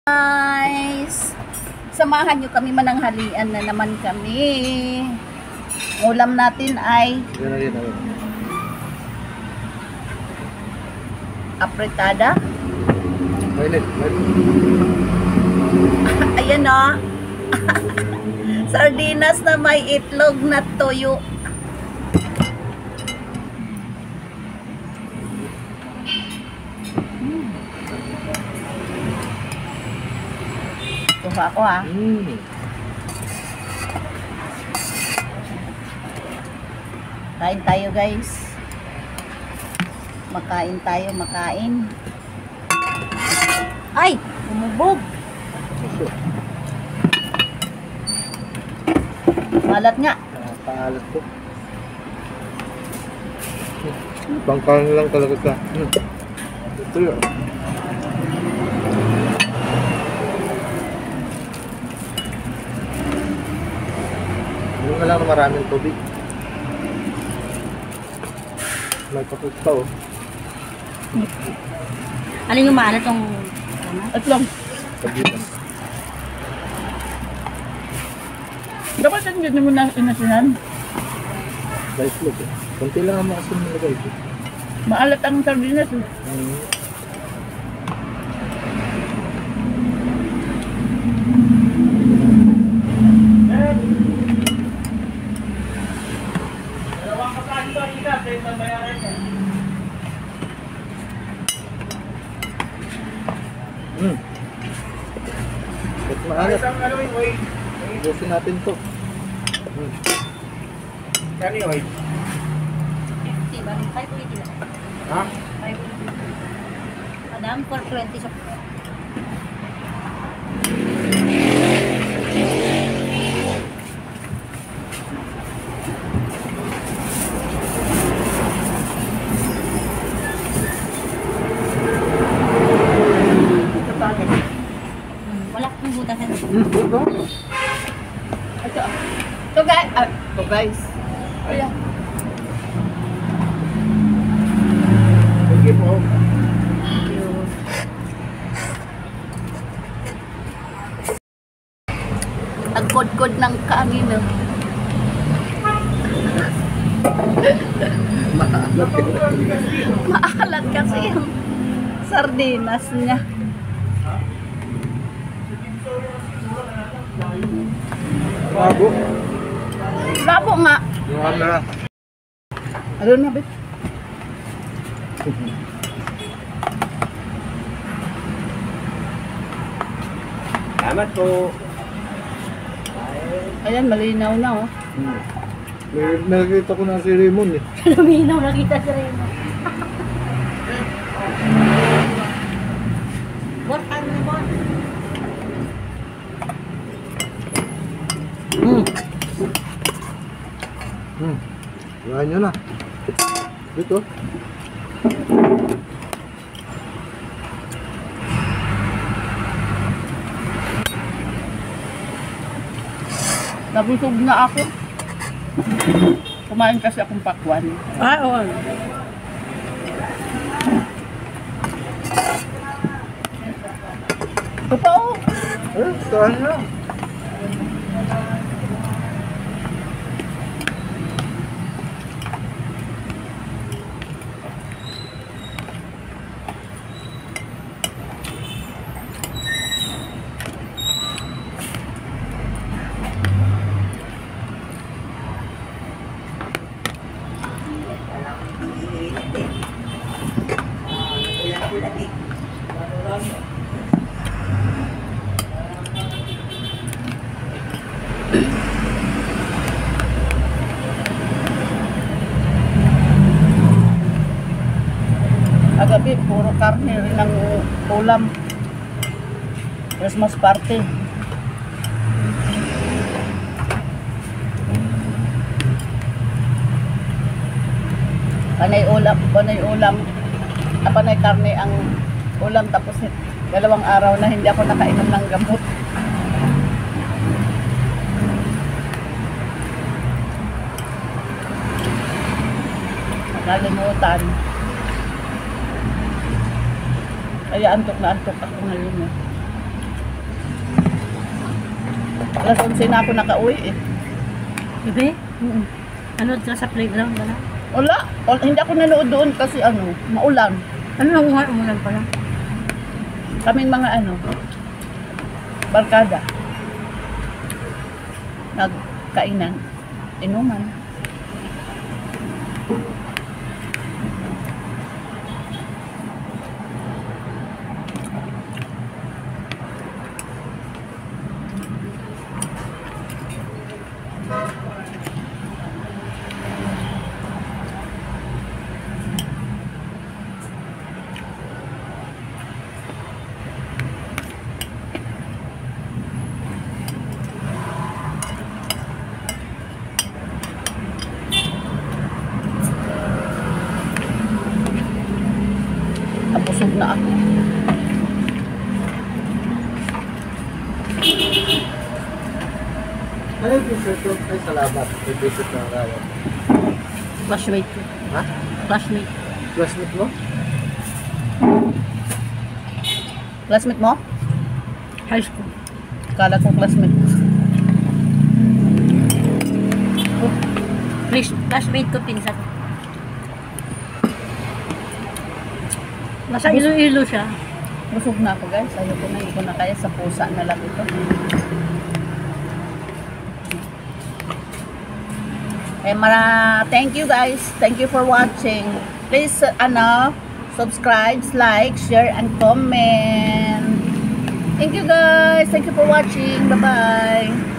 Guys, samahan nyo kami, mananghalian na naman kami. Ulam natin ay apretada. Ayan o. Sardinas na may itlog na toyo. Kuha ko ha. Kain tayo guys. Makain tayo, makain. Ay! Umubog! Malat nga. Paalat ko. Bangkalan lang talaga ka. Ito yun. Hindi ka lang na maraming tubig. May kapit pa oh. Ano yung maalat yung... At lang. Pagitan. Dapat hindi mo na inasihan. Rice look eh. Kunti lang ang makasin nilagay ito. Maalat ang sardinas eh. Ba't maalat? Ubusin natin to. Kani oy? 50 ba? 580 lang. Ha? 580. Madam, 420 sa... Wala kong butasan. Ito guys. Ayan. Sige po. Ang kod-kod ng kanin no. Maalat kasi yung sardinas niya. Bago. Labo nga. Yung na. Ano na bet? Salamat po. Ayan, malinaw na oh. May nakikita ko na si Raymond eh. Luminaw, nakita si Remo. What time na ba? Yahan nyo na. Dito. Nabusog na ako. Kumain kasi akong pakwan. Ah, oo. Totoo. Saan na? Agabi, puro karne rin ang ulam. Christmas party. Panay ulam, panay karne ang ulam, tapos 2 araw na hindi ako nakainom ng gamot. Nakalimutan. Kaya antok na antok ako ngayon. Alas 11 na ako nakauwi eh. Bebe? Ano ka sa playground ba na? Wala. Hindi ako nanood doon kasi maulan. Ano nang umulan pala? Kaming mga barkada. Nagkainan. Inuman. Busog na ako. Ano yung t-shirt ko? Ay, salamat. May t-shirt na araw. Flashmate ko. Ha? Flashmate. Classmate mo? Classmate mo? High school. Kala ko classmate. Flashmate ko pinsan. Nasa Iloilo siya. Busog na ako guys. Ayoko na. Hindi ko na kaya. Sa pusa na lang ito. Thank you guys. Thank you for watching. Please, subscribe, like, share, and comment. Thank you guys. Thank you for watching. Bye-bye.